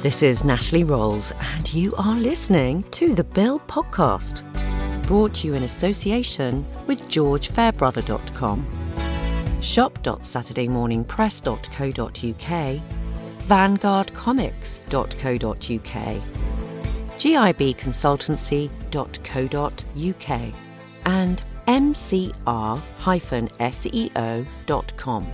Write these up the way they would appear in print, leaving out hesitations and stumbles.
This is Natalie Rolls, and you are listening to the Bovell Podcast, brought to you in association with GeorgeFairbrother.com, shop.saturdaymorningpress.co.uk, vanguardcomics.co.uk, gibconsultancy.co.uk, and mcr-seo.com.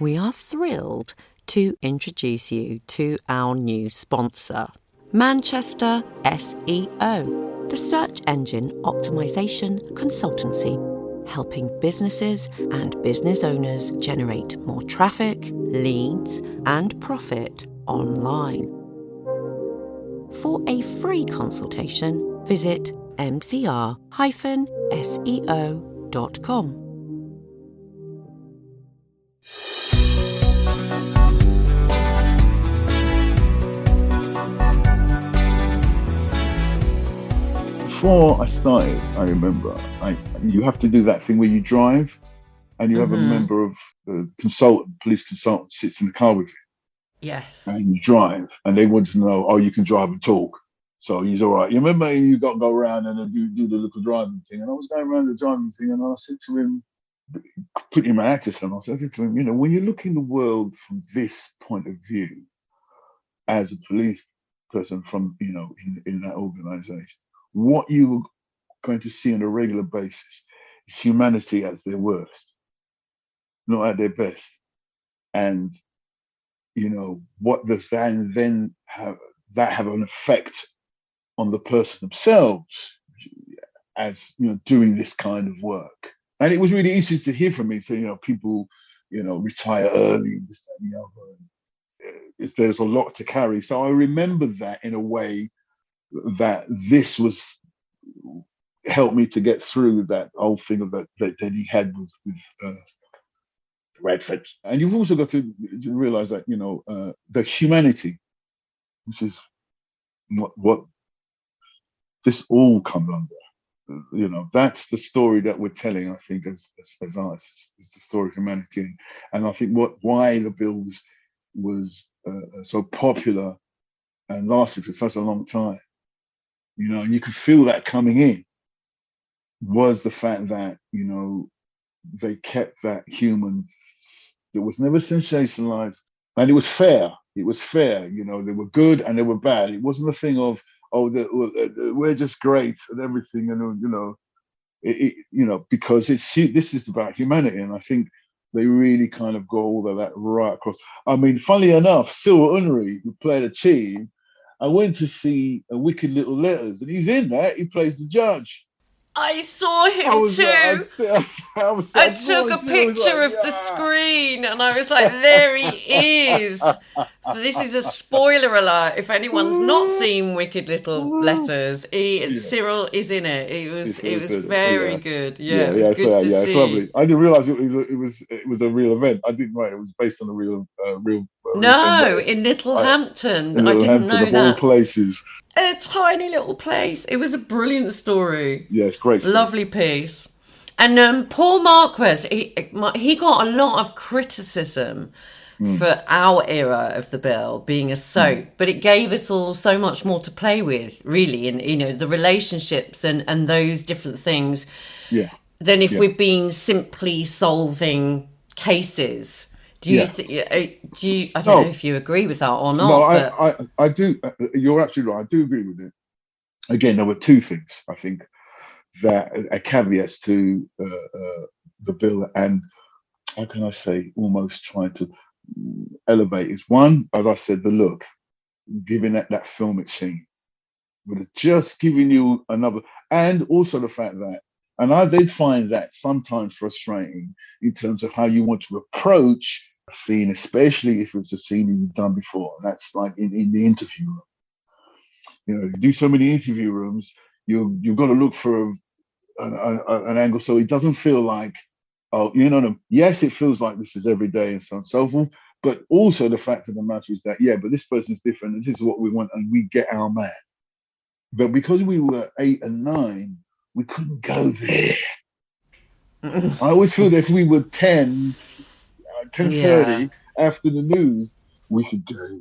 We are thrilled to introduce you to our new sponsor, Manchester SEO, the Search Engine Optimisation Consultancy, helping businesses and business owners generate more traffic, leads, and profit online. For a free consultation, visit mcr-seo.com. Before I started, I remember you have to do that thing where you drive and you have a member of the police consultant sits in the car with you. Yes. And you drive and they want to know, oh, you can drive and talk. So he's all right. You remember you got to go around and do the little driving thing. And I was going around the driving thing and I said to him, putting him an accent on, I said to him, when you look in the world from this point of view, as a police person from, in that organization, what you're going to see on a regular basis is humanity at their worst, not at their best. And, what does that then have an effect on the person themselves as, doing this kind of work? And it was really easy to hear from me. So, people, retire early, this, that, and the other. There's a lot to carry. So I remember that in a way that this was helped me to get through that whole thing of that he had with Redford. And you've also got to realize that, the humanity, which is what this all comes under. That's the story that we're telling, I think, as artists. It's the story of humanity. And I think why the Bills was so popular and lasted for such a long time, and you could feel that coming in, was the fact that, they kept that human. It was never sensationalized, and it was fair. It was fair. They were good and they were bad. It wasn't a thing of, we're just great and everything, because this is about humanity, and I think they really kind of go all of that right across. I mean, funnily enough, Silver Unry, who played a chief, I went to see a Wicked Little Letters, and he's in that. He plays the judge. I saw him too. I took a picture of the screen and I was like, there he is. This is a spoiler alert. If anyone's not seen Wicked Little Letters, Cyril is in it. It was very good. Yeah, it was good to see. It's lovely. I didn't realise it was a real event. I didn't know it was based on a real no, in Littlehampton. I didn't know that. Of all places. A tiny little place. It was a brilliant story. Yeah, it's great. Lovely piece. And Paul Marquez, he got a lot of criticism for our era of the Bell being a soap, but it gave us all so much more to play with, really, and the relationships and those different things. Yeah. Than if we'd been simply solving cases. Do you? I don't know if you agree with that or not. No, I do. You're absolutely right. I do agree with it. Again, there were two things I think that are caveats to the bill, and how can I say, almost trying to elevate is one, as I said, the look, giving that filmic scene, but it's just giving you another, and also the fact that, and I did find that sometimes frustrating in terms of how you want to approach a scene, especially if it's a scene you've done before. And that's like in the interview room. You do so many interview rooms, you've got to look for an angle so it doesn't feel like, oh, you know, yes, it feels like this is every day and so on and so forth. But also the fact of the matter is that, yeah, but this person's different and this is what we want and we get our man. But because we were 8 and 9, we couldn't go there. I always feel that if we were 10:30 after the news, we could go there.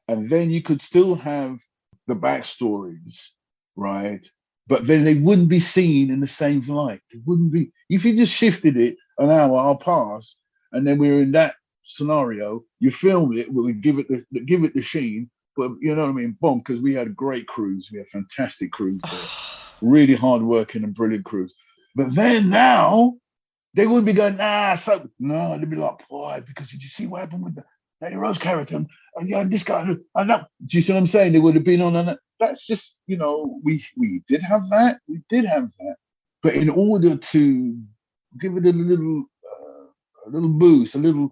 And then you could still have the backstories, right? But then they wouldn't be seen in the same light. It wouldn't be, if you just shifted it an hour, I'll pass, and then we're in that scenario, you film it, we give it the sheen, but you know what I mean? Boom, because we had great crews. We had fantastic crews there. Really hardworking and brilliant crews. But then now, they wouldn't be going, no, they'd be like, boy, because did you see what happened with the Lady Rose character? And yeah, this guy, and that, do you see what I'm saying? They would have been on that. That's just, you know, we did have that. We did have that. But in order to give it a little boost, a little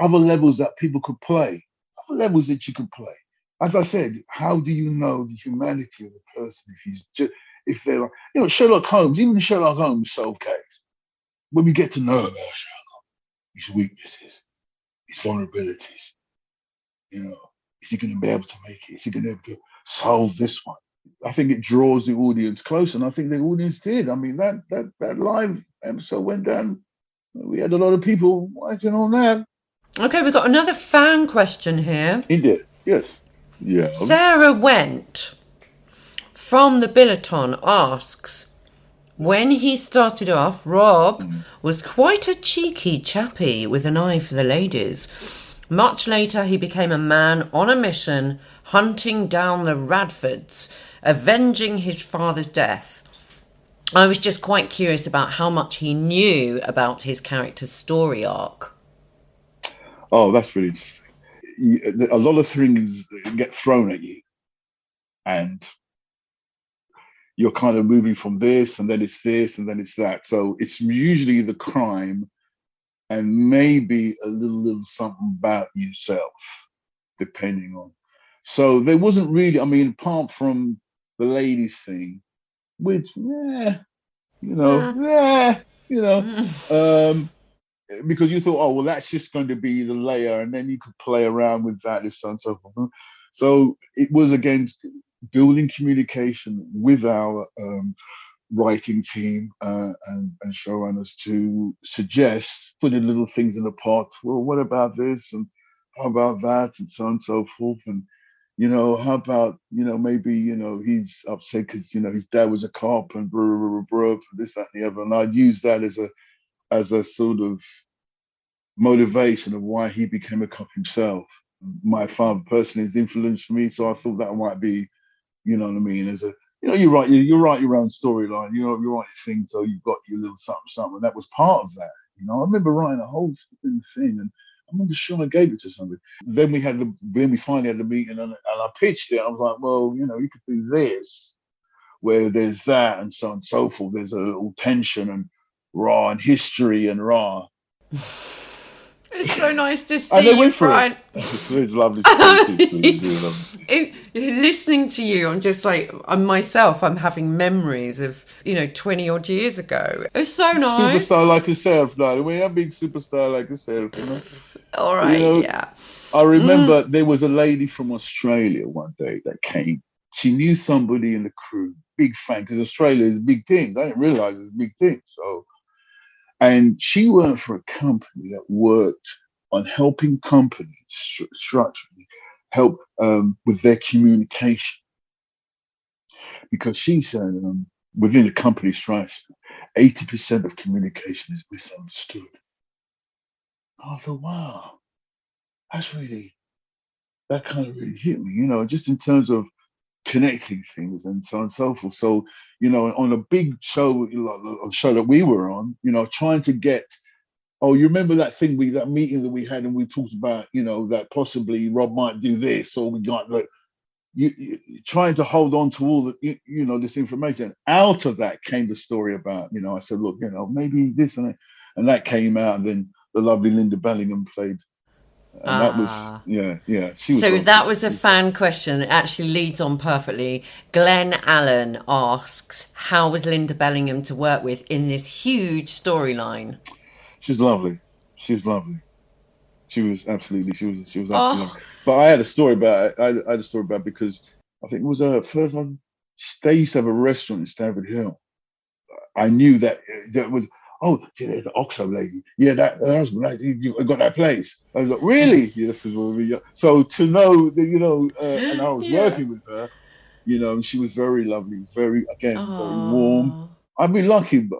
other levels that people could play, other levels that you could play. As I said, how do you know the humanity of the person if they're like, you know, Sherlock Holmes, even Sherlock Holmes solved case. When we get to know about Sherlock, his weaknesses, his vulnerabilities, you know, is he going to be able to make it? Is he going to be able to solve this one? I think it draws the audience close, and I think the audience did. I mean, that live episode went down. We had a lot of people watching on that. Okay, we've got another fan question here. He did, yes. Yeah. Sarah Went from the Billiton asks, when he started off, Rob was quite a cheeky chappy with an eye for the ladies. Much later, he became a man on a mission, hunting down the Radfords, avenging his father's death. I was just quite curious about how much he knew about his character's story arc. Oh, that's really interesting. A lot of things get thrown at you, and you're kind of moving from this, and then it's this, and then it's that. So it's usually the crime and maybe a little something about yourself, depending on. So there wasn't really, I mean, apart from the ladies thing, which, because you thought, oh, well, that's just going to be the layer, and then you could play around with that, if so and so forth. So it was, again, building communication with our writing team and showrunners to suggest, putting little things in the pot. Well, what about this? And how about that? And so on and so forth. And, you know, how about, you know, maybe, you know, he's upset because, you know, his dad was a cop and this, that, and the other. And I'd use that as a sort of motivation of why he became a cop himself. My father personally has influenced me, so I thought that might be, you know what I mean, as a, you know, you write your own storyline, you know, you write things, so you've got your little something, and that was part of that. You know, I remember writing a whole thing, and I remember Sean gave it to somebody. Then we finally had the meeting, and I pitched it. I was like, well, you know, you could do this, where there's that, and so on and so forth. There's a little tension and raw and history and raw. It's so nice to see you, Brian. It's lovely. Listening to you, I'm just like, I'm having memories of, you know, 20 odd years ago. It's so nice. Superstar like yourself, now. We are big superstar like yourself, you know. All right, you know, yeah. I remember there was a lady from Australia one day that came. She knew somebody in the crew, big fan, because Australia is big things. I didn't realize it's big things. So. And she worked for a company that worked on helping companies structurally help with their communication. Because she said within a company structure, 80% of communication is misunderstood. I thought, wow, that kind of really hit me, you know, just in terms of connecting things and so on and so forth. So, you know, on a big show, a show that we were on, you know, trying to get, oh, you remember that meeting that we had, and we talked about, you know, that possibly Rob might do this, or we got like, you trying to hold on to all the, you know, this information. Out of that came the story about, you know, I said, look, you know, maybe this and that came out, and then the lovely Linda Bellingham played And that was, she was So lovely. that was a fan question. It actually leads on perfectly. Glenn Allen asks, how was Linda Bellingham to work with in this huge storyline? She's lovely. She was lovely. She was absolutely lovely. Oh, But I had a story about it. I had a story about it because I think it was her first one. They used to have a restaurant in Stamford Hill. I knew that was, the Oxo lady. Yeah, that her husband, you got that place. I was like, really? Yes, so to know that, and I was working with her, she was very lovely, very warm. I'd be lucky, but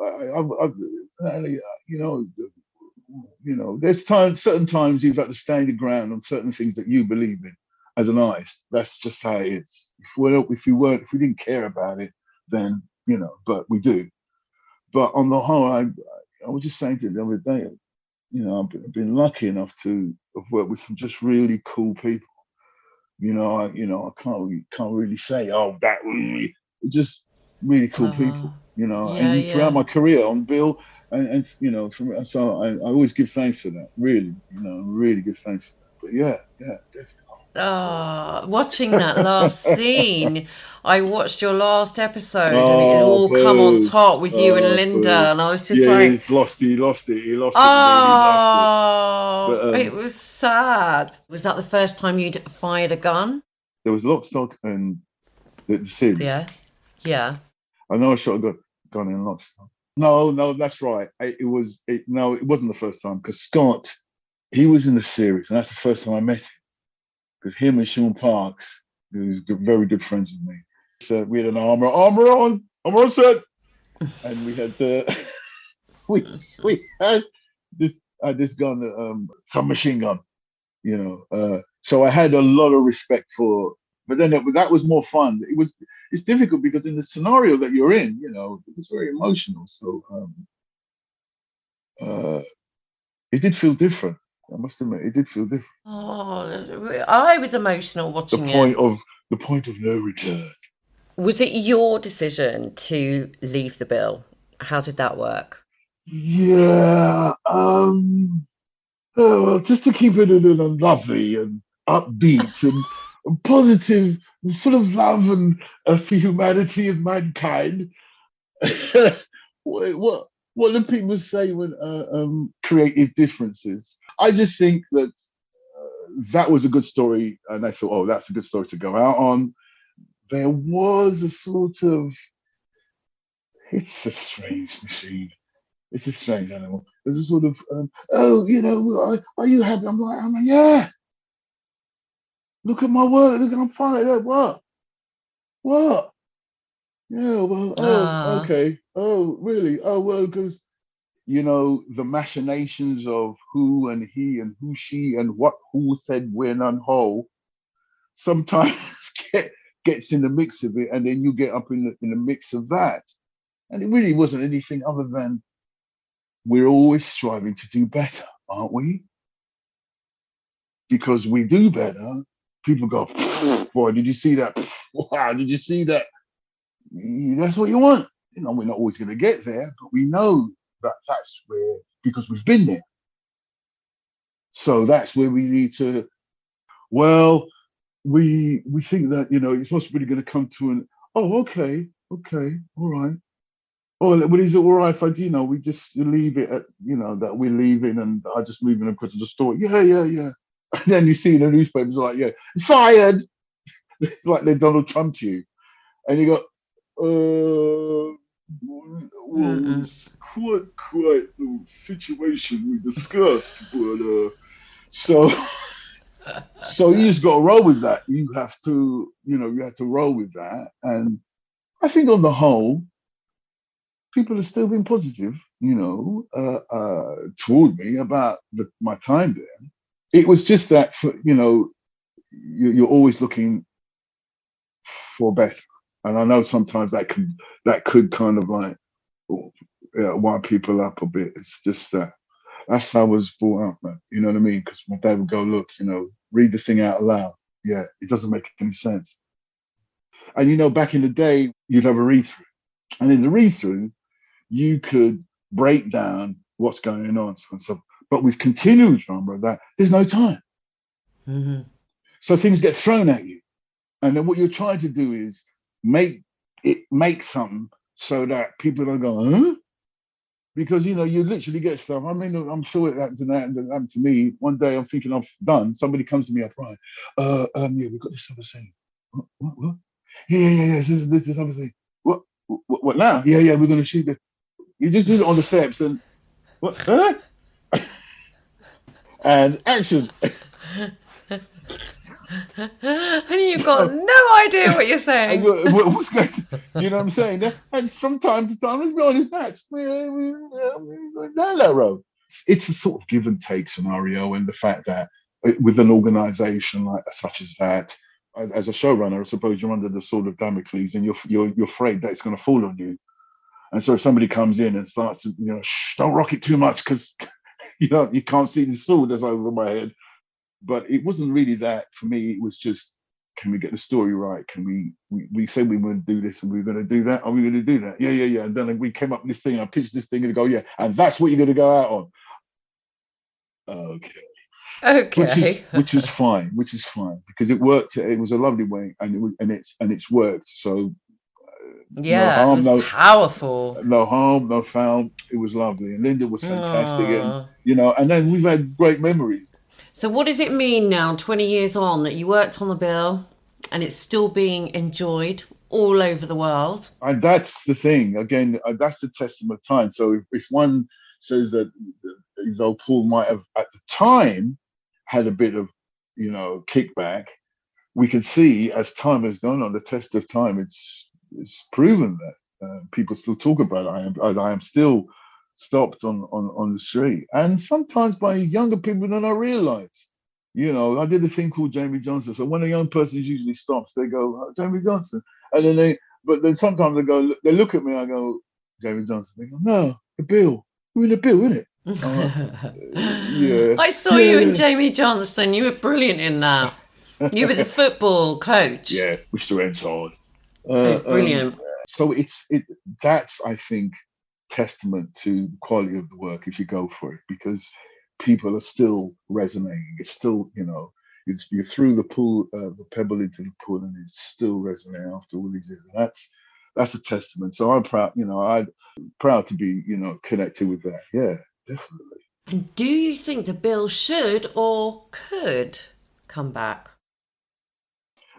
there's certain times you've got to stand your ground on certain things that you believe in as an artist. That's just how it is. If we didn't care about it, then but we do. But on the whole, I was just saying to the other day, I've been lucky enough to have worked with some just really cool people. I can't really say, that really, just really cool people. And throughout my career on Bill, and so I always give thanks for that. Really, really give thanks for that. But yeah, definitely. Watching that last scene, I watched your last episode and it had all come on top with you and Linda, and I was just like, he lost it. It was sad. Was that the first time you'd fired a gun? There was Lock, Stock and the series. Yeah. I know I shot a gun in Lock, Stock. No, that's right. It wasn't the first time because Scott, he was in the series, and that's the first time I met him. Because him and Sean Parks, who's very good friends with me, so we had an armor on set, and we had we had this gun, submachine gun, So I had a lot of respect for. But then that was more fun. It's difficult because in the scenario that you're in, it was very emotional. So it did feel different. I must admit, it did feel different. I was emotional watching it. The point of no return. Was it your decision to leave the bill? How did that work? Yeah. Well, just to keep it lovely and upbeat and positive, and full of love and for humanity and mankind. What do people say when creative differences? I just think that that was a good story, and I thought, that's a good story to go out on. There was a sort of, it's a strange machine. It's a strange animal. There's a sort of, are you happy? I'm like, yeah. Look at my work. Look, I'm fine. What? Yeah, well, okay. Oh, really? Oh, well, because, the machinations of who and he and who she and who said when and how sometimes gets in the mix of it, and then you get up in the mix of that. And it really wasn't anything other than we're always striving to do better, aren't we? Because we do better, people go, boy, did you see that? Wow, did you see that? That's what you want. We're not always going to get there, but we know that's where, because we've been there. So that's where we need to, we think that, it's not really going to come to an, okay, all right. Well, is it all right if we just leave it at, that we're leaving and I just moving across to the store? Yeah. And then you see the newspapers like, fired. Like they're Donald Trump to you. And you go, was quite the situation we discussed, but so you just got to roll with that. You have to roll with that, and I think on the whole, people have still been positive, toward me about my time there. It was just that, you're always looking for better. And I know sometimes that could kind of like wind people up a bit. It's just that's how I was brought up, man. You know what I mean? Because my dad would go, look, read the thing out loud. Yeah, it doesn't make any sense. And back in the day, you'd have a read-through. And in the read-through, you could break down what's going on. So, but with continuous genre, that there's no time. Mm-hmm. So things get thrown at you. And then what you're trying to do is make something so that people don't go, huh? Because, you literally get stuff. I mean, I'm sure it happened to that and it happened to me. One day I'm thinking I've done. Somebody comes to me up, right? Yeah, we've got this other thing. What? Yeah. This other thing. What now? Yeah, we're going to shoot it. You just do it on the steps and what? Huh? And action. And you've got no idea what you're saying. What's going? Do you know what I'm saying? And from time to time, let's be honest, Max, we down that road. It's a sort of give and take scenario, and the fact that with an organisation like such as that, as a showrunner, I suppose you're under the sword of Damocles, and you're afraid that it's going to fall on you. And so if somebody comes in and starts to, shh, don't rock it too much because you can't see the sword that's over my head. But it wasn't really that for me. It was just, can we get the story right? Can we said we were going to do this and we were going to do that? Are we going to do that? Yeah. And then we came up with this thing. I pitched this thing and go, yeah, and that's what you're going to go out on. Okay. Which is fine because it worked. It was a lovely way, and it's worked. So yeah, no harm, it was powerful. No harm, no foul. It was lovely, and Linda was fantastic, and then we've had great memories. So what does it mean now, 20 years on, that you worked on the bill and it's still being enjoyed all over the world? And that's the thing. Again, that's the testament of time. So if one says that, Paul might have, at the time, had a bit of, kickback, we can see as time has gone on, the test of time, it's proven that people still talk about it. I am still stopped on the street, and sometimes by younger people than I realize. I did a thing called Jamie Johnson. So when a young person usually stops, they go, oh, Jamie Johnson, and then sometimes they look at me, I go, Jamie Johnson. They go, no, the bill. We're in the bill, isn't it? Yeah. I saw you in Jamie Johnson. You were brilliant in that. You were the football coach. Yeah, Mr. Ensard. Brilliant. So that's, I think, testament to the quality of the work if you go for it, because people are still resonating. It's still, you threw the pool, the pebble into the pool, and it's still resonating after all these years. And that's a testament. So I'm proud, I'm proud to be, connected with that. Yeah, definitely. And do you think the bill should or could come back?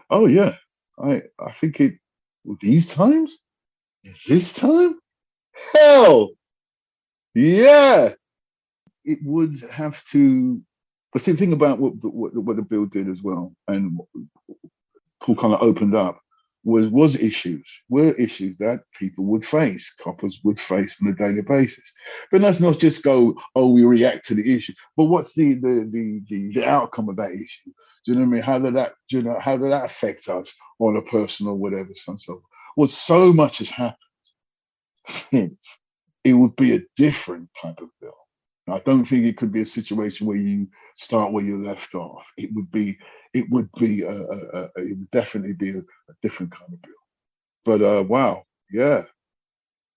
Oh yeah, I think it. These times, this time. Hell, yeah, it would have to. But see, the thing about what the bill did as well, and what Paul kind of opened up, were issues that people would face, coppers would face on a daily basis. But let's not just go, oh, we react to the issue. But what's the outcome of that issue? Do you know what I mean? How did that affect us on a personal whatever, so and so forth? Well, so much has happened. It would be a different type of bill. I don't think it could be a situation where you start where you left off. It would definitely be a different kind of bill. But wow, yeah,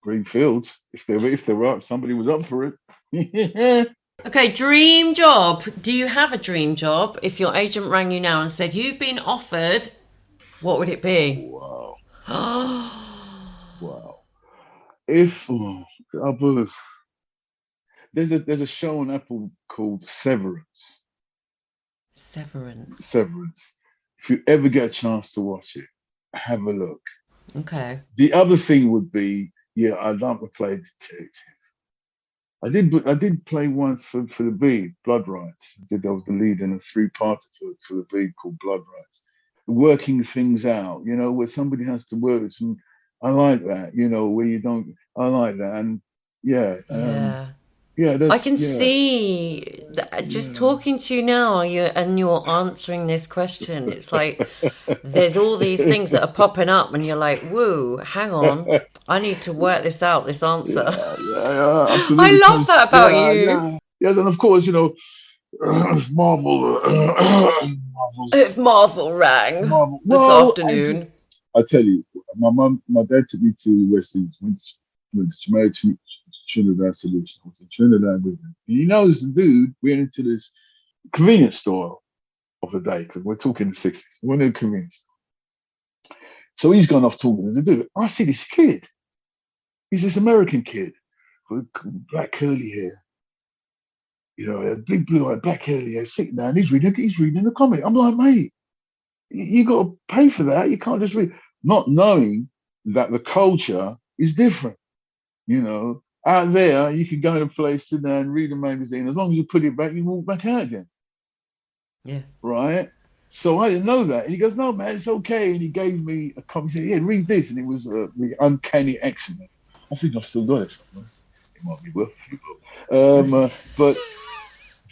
greenfields. If they were up, somebody was up for it. Okay, dream job. Do you have a dream job? If your agent rang you now and said you've been offered, what would it be? Wow. Wow. There's a show on Apple called Severance. Severance. If you ever get a chance to watch it, have a look. Okay. The other thing would be, I'd like to play a detective. I did play once for the Beat, Blood Rights. I was the lead in a 3-parter for the Beat called Blood Rights. Working things out, where somebody has to work with some. I like that, where you don't. I like that, and I can see that just talking to you now. You're answering this question. It's like there's all these things that are popping up, and you're like, "Woo, hang on, I need to work this out. This answer." Absolutely. I love that about you. Yes, and of course, Marvel. If Marvel rang this afternoon. I tell you, my dad took me to West Indies, went to married to Trinidad Solution. I was in Trinidad with him. And he knows the dude went into this convenience store. of the day, because we're talking the 60s. We're not convinced. So he's gone off talking to do it. I see this kid. He's this American kid with black curly hair. You know, big blue eye, black curly hair, sitting down. He's reading the comic. I'm like, mate, you got to pay for that. You can't just read. Not knowing that the culture is different. You know, out there, you can go in a place, sit down, read a magazine. As long as you put it back, you walk back out again. Yeah. Right? So I didn't know that. And he goes, no, man, it's okay. And he gave me a copy. He said, yeah, read this. And it was The Uncanny X-Men. I think I've still got it somewhere. It might be worth a few bucks. But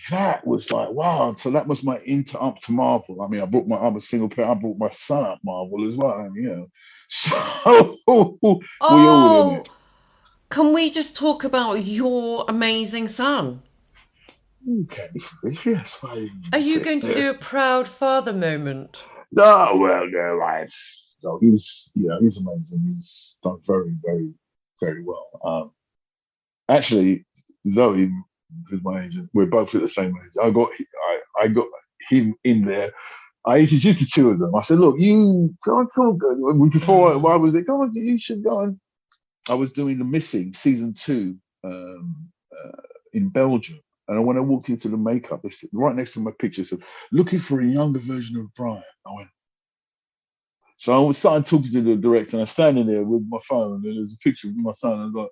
that was like, wow. So that was my up to Marvel. I mean, I'm a single parent. I brought my son up Marvel as well. And, you know, so we all in it. Can we just talk about your amazing son? Okay, yes. Are you going to do a proud father moment? No, well, no, no, he's amazing. He's done very, very, very well. Actually, Zoe, who's my agent, we're both at the same age. I got him in there. I introduced the two of them. I said, look, you go and talk. Before I was there, go on, you should go on. I was doing The Missing season 2 in Belgium. And when I walked into the makeup, they said, right next to my picture, said, looking for a younger version of Brian. I went. So I started talking to the director, and I'm standing there with my phone, and there's a picture of my son. And I was like,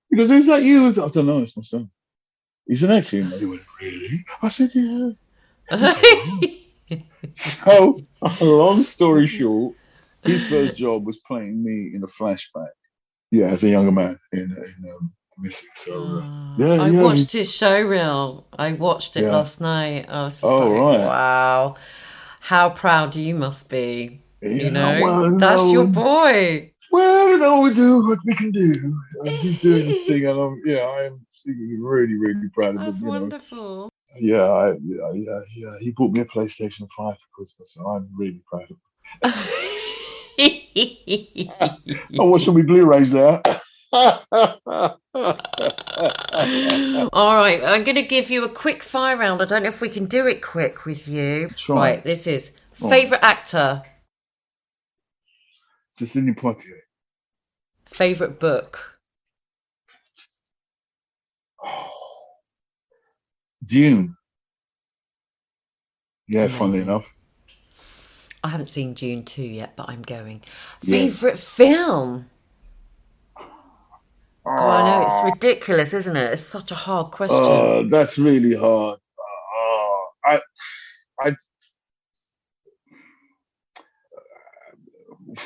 he goes, who's that you? I said, no, it's my son. He's an actor. And he went, really? I said, yeah. So, long story short, his first job was playing me in a flashback. Yeah, as a younger man in Missing. So I watched his show reel. I watched it last night. I was just wow, how proud you must be. You know, that's your boy. Well, you know, we do what we can do. He's doing this thing, and I am really, really proud of him. That's wonderful. Yeah, he bought me a PlayStation 5 for Christmas, so I'm really proud of him. I'm watching my Blu-rays now. All right, I'm going to give you a quick fire round. I don't know if we can do it quick with you. Right, this is favourite actor. Céline Poitier. Favourite book. Dune. Yeah, funnily enough. I haven't seen Dune 2 yet, but I'm going. Favourite film. God, I know it's ridiculous, isn't it? It's such a hard question. That's really hard.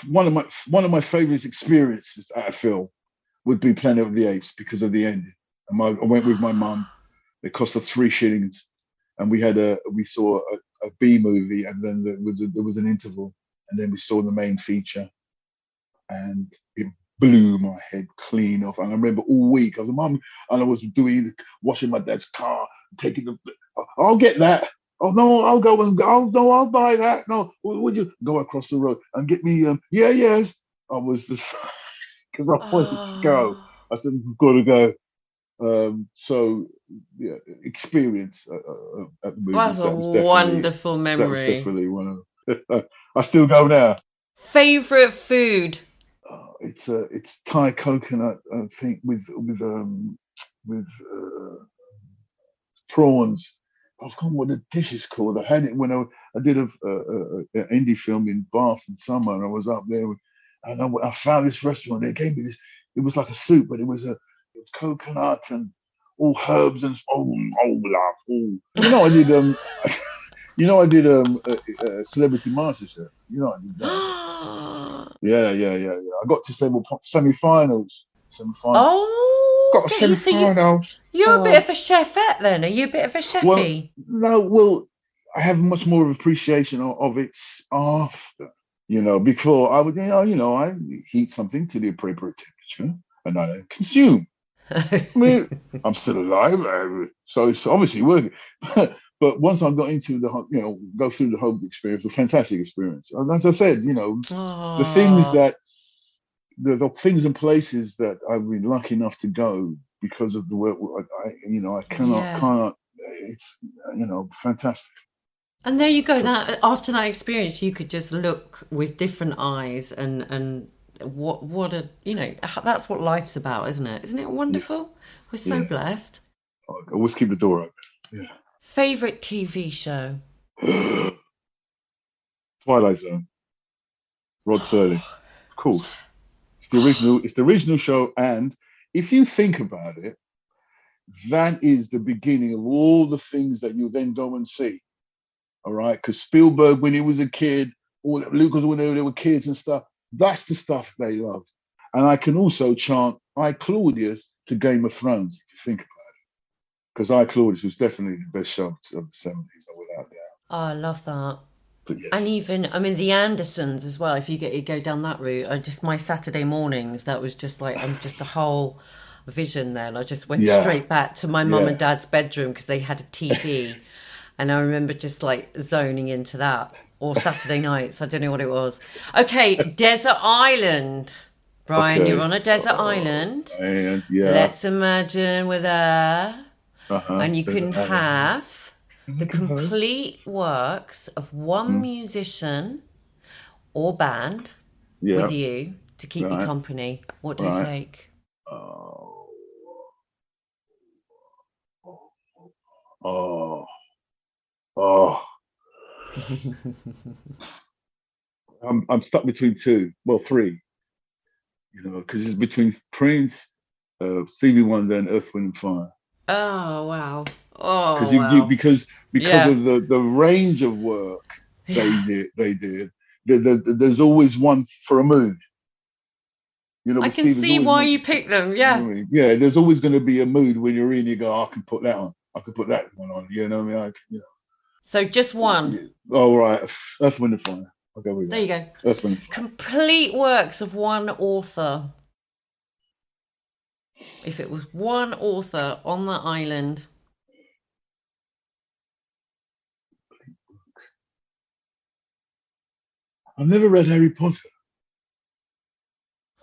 One of my favorite experiences at a film would be Planet of the Apes because of the ending. I went with my mum. It cost us 3 shillings, and we saw a B movie, and then there was an interval, and then we saw the main feature, and it blew my head clean off. And I remember all week I was mum, and I was washing my dad's car, I'll get that. Oh no, I'll buy that. No, would you go across the road and get me? Yes. I was just because I wanted to go. I said we've got to go. So yeah, experience at the movies. That's a wonderful memory. That was definitely one of. I still go now. Favorite food. It's Thai coconut, I think, with prawns. I forgot what the dish is called. I had it when I did an indie film in Bath in summer, and I was up there, and I found this restaurant. They gave me this. It was like a soup, but it was coconut and all herbs and I did Celebrity MasterChef. I did that. Yeah. I got to semi-finals. Oh, got semi-finals. You're a bit of a chefette then. Are you a bit of a chefy? Well, I have much more of appreciation of it after. Before I would, I heat something to the appropriate temperature and I consume. I mean, I'm still alive, so it's obviously working. But once I got into go through the whole experience, a fantastic experience. And as I said, the things that the things and places that I've been lucky enough to go because of the work I cannot. It's fantastic. And there you go. That after that experience, you could just look with different eyes, and what a that's what life's about, isn't it? Isn't it wonderful? We're so blessed. Always keep the door open. Yeah. Favorite TV show? Twilight Zone. Rod Serling. Of course. It's the original show, and if you think about it, that is the beginning of all the things that you then go and see. All right, because Spielberg, when he was a kid, or Lucas when they were kids and stuff, that's the stuff they loved. And I can also chant I Claudius to Game of Thrones, if you think about it, because I Claudius was definitely the best show of the 70s, without doubt. Oh, I love that. But yes. And even, I mean, the Andersons as well. If you go down that route, my Saturday mornings, that was just like just a whole vision. Then I just went straight back to my mum and dad's bedroom because they had a TV. And I remember just like zoning into that. Or Saturday nights, I don't know what it was. Okay, Desert Island. Brian, you're on a desert island. And, let's imagine we're there. And you can have the complete works of one musician or band with you to keep you company. What do you take? I'm stuck between three. Because it's between Prince, Stevie Wonder, and Earth, Wind and Fire. Oh wow! Oh, because of the range of work they did. There's always one for a mood. I can see why you picked them. Yeah. Yeah, there's always going to be a mood when you're in. You go, I can put that on. I can put that one on. You know what I mean? So just one. Oh right, Earth, Wind and Fire. I'll go with there that. You go. Earth, Wind and Fire. Complete works of one author. If it was one author on that island. I've never read Harry Potter.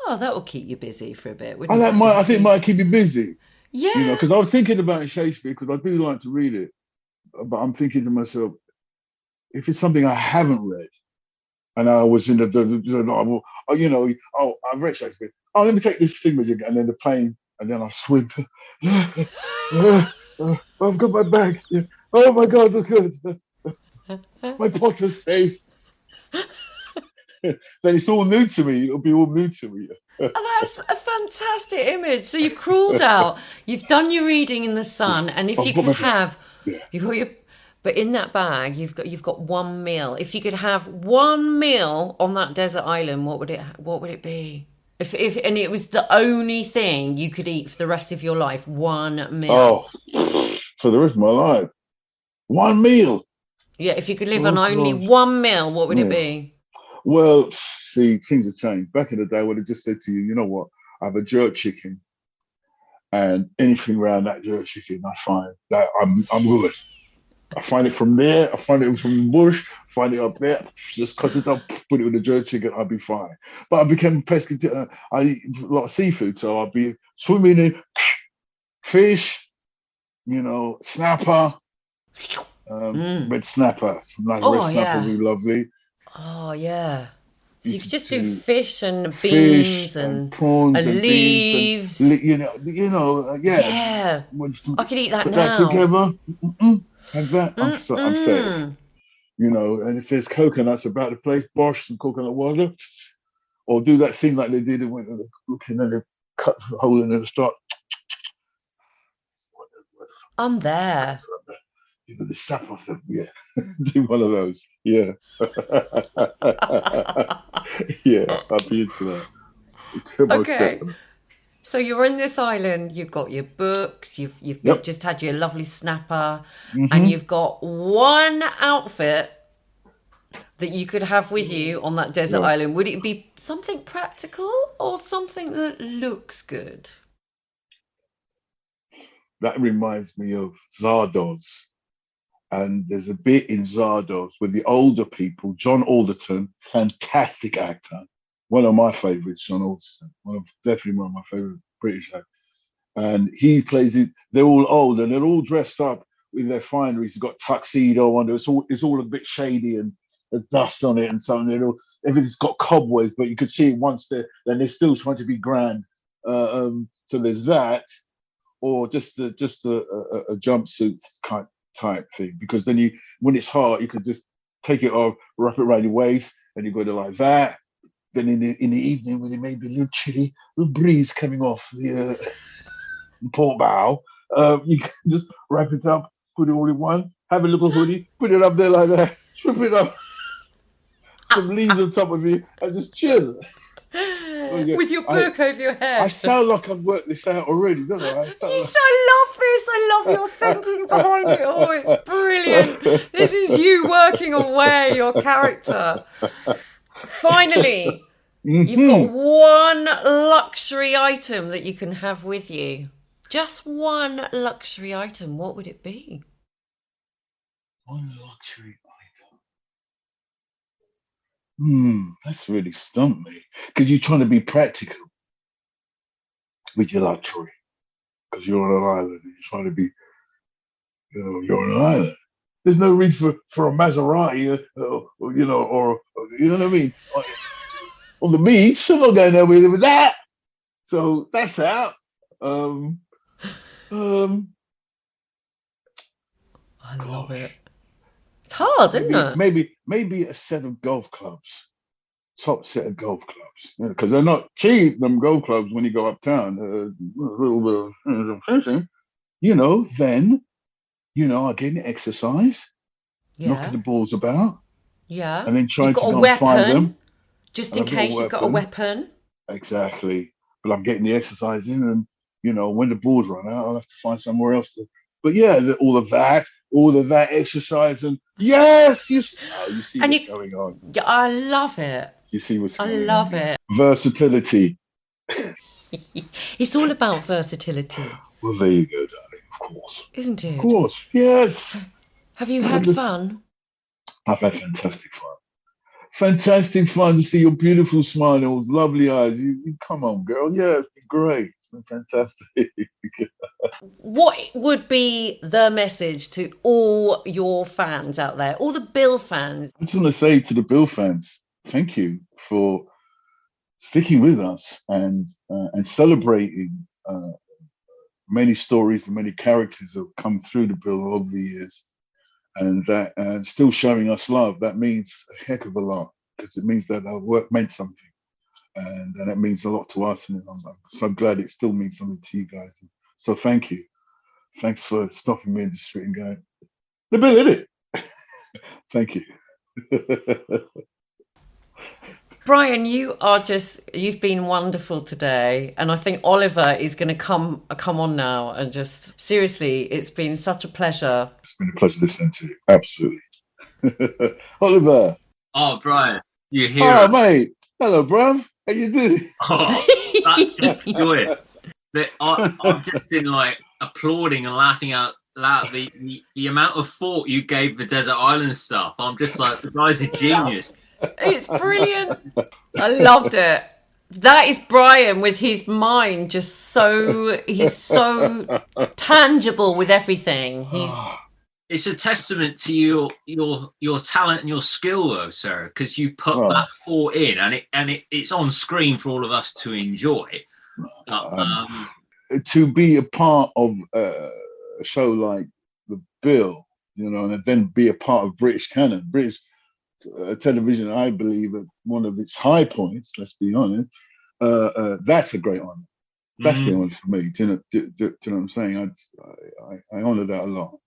Oh, that will keep you busy for a bit. I think it might keep you busy. Yeah. Because I was thinking about Shakespeare, because I do like to read it. But I'm thinking to myself, if it's something I haven't read, and I was in I've read Shakespeare. Oh, let me take this thing with you, and then the plane, and then I swim. I've got my bag. Yeah. Oh my God, look good. My Potter's safe. Then it's all new to me. It'll be all new to me. That's a fantastic image. So you've crawled out, you've done your reading in the sun, and if you could have, you've got your, but in that bag you've got one meal. If you could have one meal on that desert island, what would it be? If and it was the only thing you could eat for the rest of your life, one meal. Oh, for the rest of my life, one meal. Yeah, if you could live on only one meal, what would it be? Well, see, things have changed. Back in the day, I would have just said to you, you know what? I have a jerk chicken, and anything around that jerk chicken, I find that I'm good. I find it from there. I find it from the bush. Find it up there. Just cut it up, put it with the jerk chicken. I'll be fine. But I became a pescatarian. I eat a lot of seafood, so I'll be swimming in fish. Snapper, red snapper. Some nice red snapper would be lovely. Oh yeah. So you could just do fish and beans and prawns and leaves. Yeah. I could eat that now. That together, like that. I'm set. And if there's coconuts about the place, bosh some coconut water, or do that thing like they did when they were cooking and they cut a hole in the start. I'm there. The sap off them, do one of those, yeah. Yeah, I'll be into that. Okay, so you're in this island. You've got your books. You've just had your lovely snapper, and you've got one outfit that you could have with you on that desert island. Would it be something practical or something that looks good? That reminds me of Zardoz. And there's a bit in Zardoz with the older people, John Alderton, fantastic actor. One of my favourites, John Alderton. Definitely one of my favourite British actors. And he plays it, they're all old and they're all dressed up with their fineries, it's got tuxedo under. It's all a bit shady and there's dust on it and something. Everything's got cobwebs, but you could see it once they're still trying to be grand. So there's that, or just a jumpsuit type thing, because then when it's hot, you could just take it off, wrap it around your waist, and you go to like that. Then in the evening, when it may be a little chilly, a little breeze coming off the port bow, you can just wrap it up, put it all in one, have a little hoodie, put it up there like that, strip it up, some leaves on top of you, and just chill. With your book over your head. I sound like I've worked this out already, don't I? I love this. I love your thinking behind it all. It's brilliant. This is you working away your character. Finally, you've got one luxury item that you can have with you. Just one luxury item. What would it be? One luxury item. That's really stumped me. Because you're trying to be practical with your luxury. Because you're on an island and you're trying to be, you're on an island. There's no reason for a Maserati, or you know what I mean? On the beach, I'm not going nowhere with that. So that's out. I love it. It's hard, isn't it? Maybe a set of golf clubs. Top set of golf clubs. Because they're not cheap, them golf clubs, when you go uptown. A little bit of fishing. Then I get an exercise, knocking the balls about. Yeah. And then trying to go and find them. Just in case you've got a weapon. Exactly. But I'm getting the exercise in, and, when the balls run out, I'll have to find somewhere else to. But yeah, all of that exercise, and yes, you see what's going on. Yeah, I love it. You see what's going on. I love it. Versatility. It's all about versatility. Well, there you go, darling. Of course. Isn't it? Of course, yes. Have you had fun? I've had fantastic fun. Fantastic fun to see your beautiful smile and those lovely eyes. You come on, girl. Yeah, it's been great. It's been fantastic. What would be the message to all your fans out there, all the Bill fans? I just want to say to the Bill fans, thank you for sticking with us and celebrating many stories and many characters that have come through the Bill over the years. And that still showing us love. That means a heck of a lot, because it means that our work meant something, and it means a lot to us. And I'm so glad it still means something to you guys. So thank you. Thanks for stopping me in the street and going, "The Bill did it." Thank you. Brian, you've been wonderful today. And I think Oliver is going to come on now, and just seriously, it's been such a pleasure. It's been a pleasure listening to you. Absolutely. Oliver. Oh, Brian, you're here. Oh, mate. Hello, bruv. How you doing? Oh, that's good. I've just been applauding and laughing out loud. The amount of thought you gave the desert island stuff. I'm just like, the guy's a genius. It's brilliant. I loved it. That is Brian with his mind he's so tangible with everything. It's a testament to your talent and your skill, though, sir, because you put that thought in, and it's on screen for all of us to enjoy. To be a part of a show like The Bill, and then be a part of British canon, British television, I believe, at one of its high points, let's be honest, that's a great honour. That's the honour for me. Do you know what I'm saying? I honour that a lot.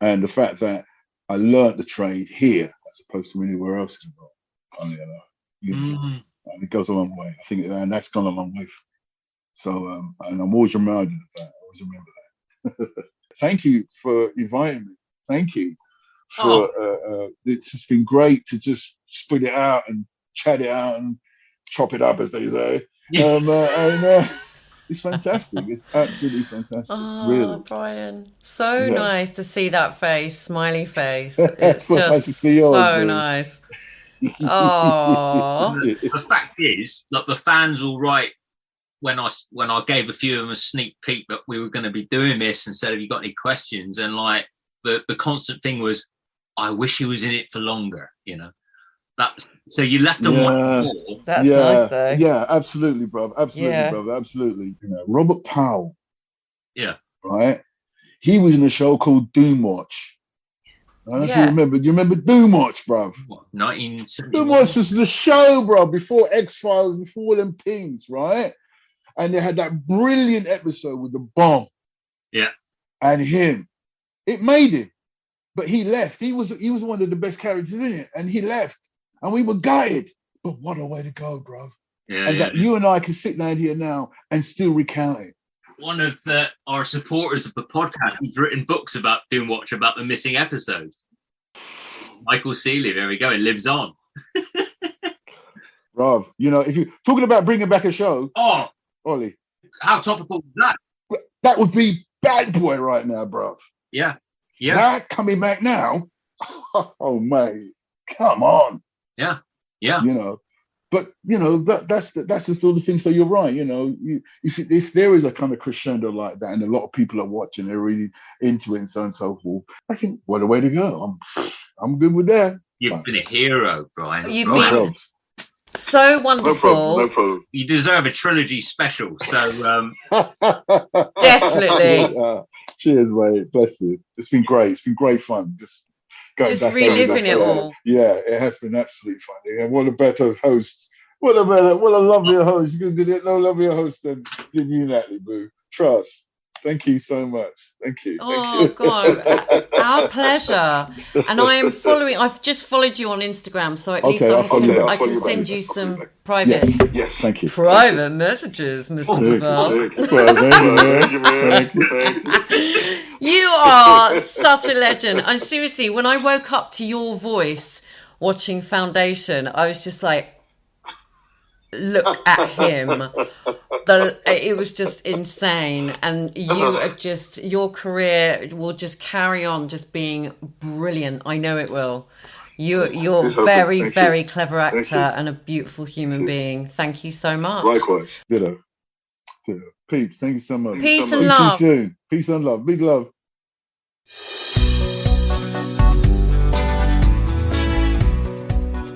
And the fact that I learnt the trade here as opposed to anywhere else in the world, and it goes a long way. I think, and that's gone a long way. So, and I'm always reminded of that. I always remember that. Thank you for inviting me. Thank you. It's just been great to just spit it out and chat it out and chop it up, as they say. It's fantastic. It's absolutely fantastic. Really, Brian, so nice to see that face, smiley face. It's just nice so nice. Oh, the fact is, the fans will write when I gave a few of them a sneak peek that we were going to be doing this and said, have you got any questions? And like the constant thing was, I wish he was in it for longer, you know. So you left them more. That's nice though. Yeah, absolutely, bro. Absolutely, brother. Absolutely. You know, Robert Powell. Yeah. Right? He was in a show called Doomwatch. I don't know if you remember. Do you remember Doomwatch, bro? What, 1971? Doomwatch was the show, bro, before X-Files, before all them things, right? And they had that brilliant episode with the bomb. Yeah. And him. It made him. But he left. He was one of the best characters in it. And he left. And we were gutted. But what a way to go, bro. Yeah, and that you and I can sit down here now and still recount it. One of our supporters of the podcast, he's written books about Doomwatch, about the missing episodes. Michael Seeley, there we go. It lives on. Rob, you know, if you're talking about bringing back a show, Ollie, how topical was that? That would be Bad Boy right now, bro. Yeah. That coming back now. Oh, mate, come on. Yeah. You know, but you know that's the sort of thing. So you're right. You know, if there is a kind of crescendo like that, and a lot of people are watching, they're really into it, and so on and so forth. I think what a way to go. I'm good with that. You've been a hero, Brian. You've been so wonderful. No problem. You deserve a trilogy special. So definitely. Cheers, mate. Bless you. It's been great. It's been great fun. Just reliving it all. Yeah, it has been absolutely funny. And what a better host. What a lovelier host. You can get no lovelier host than you, Natalie, boo. Trust. Thank you so much. Thank you. God, our pleasure. And I've just followed you on Instagram, so at least I can send you some private. Yes, thank you. Private messages, Mr. Bovell. Thank you. You are such a legend. And seriously, when I woke up to your voice watching Foundation, I was just like, look at him. It was just insane. And your career will just carry on just being brilliant. I know it will. You're a very, very clever actor and a beautiful human being. Thank you so much. Likewise. Ditto. Pete, thank you so much. Peace and love. See you soon. Peace and love. Big love.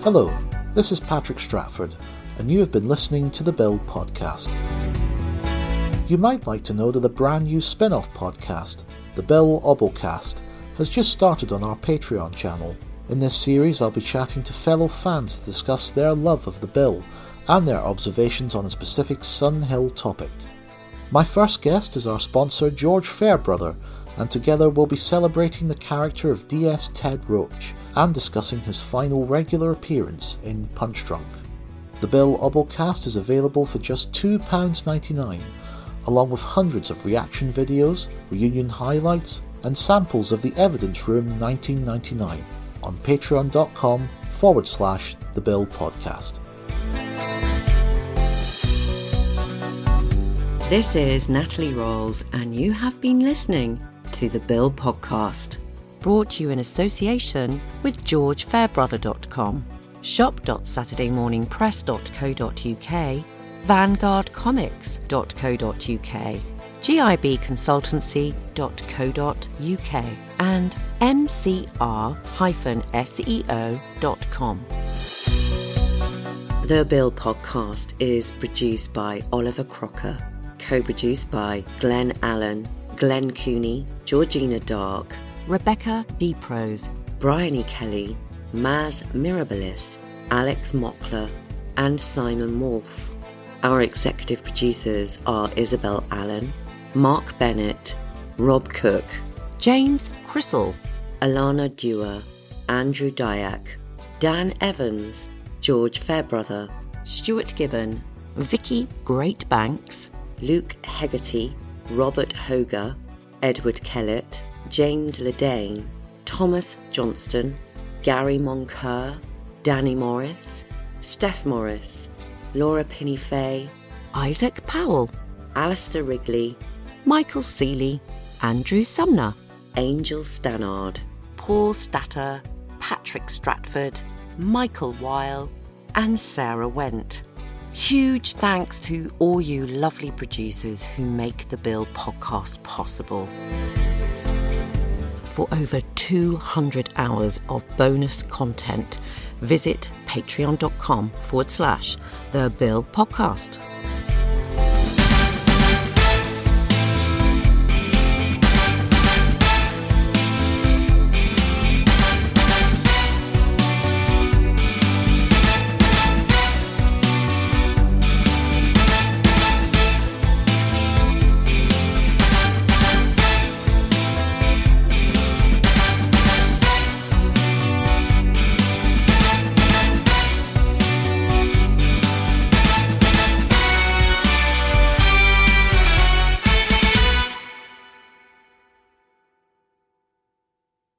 Hello, this is Patrick Stratford, and you have been listening to the Bill Podcast. You might like to know that a brand new spin-off podcast, the Bill Obocast, has just started on our Patreon channel. In this series, I'll be chatting to fellow fans to discuss their love of the Bill and their observations on a specific Sun Hill topic. My first guest is our sponsor George Fairbrother, and together we'll be celebrating the character of DS Ted Roach and discussing his final regular appearance in Punch Drunk. The Bill Obocast is available for just £2.99, along with hundreds of reaction videos, reunion highlights, and samples of the Evidence Room 1999 on patreon.com/The Bill Podcast. This is Natalie Rolls, and you have been listening to The Bill Podcast, brought to you in association with GeorgeFairbrother.com, shop.saturdaymorningpress.co.uk, vanguardcomics.co.uk, gibconsultancy.co.uk, and mcr-seo.com. The Bill Podcast is produced by Oliver Crocker, co-produced by Glenn Allen, Glenn Cooney, Georgina Dark, Rebecca Deeprose, Brian E. Kelly, Maz Mirabilis, Alex Mockler, and Simon Wolfe. Our executive producers are Isabel Allen, Mark Bennett, Rob Cook, James Crissell, Alana Dewar, Andrew Dyack, Dan Evans, George Fairbrother, Stuart Gibbon, Vicky Greatbanks, Luke Hegarty, Robert Hoger, Edward Kellett, James Ledane, Thomas Johnston, Gary Moncur, Danny Morris, Steph Morris, Laura Pinney-Fay, Isaac Powell, Alistair Wrigley, Michael Seeley, Andrew Sumner, Angel Stannard, Paul Statter, Patrick Stratford, Michael Weil, and Sarah Went. Huge thanks to all you lovely producers who make the Bill podcast possible. For over 200 hours of bonus content, visit patreon.com/The Bill Podcast.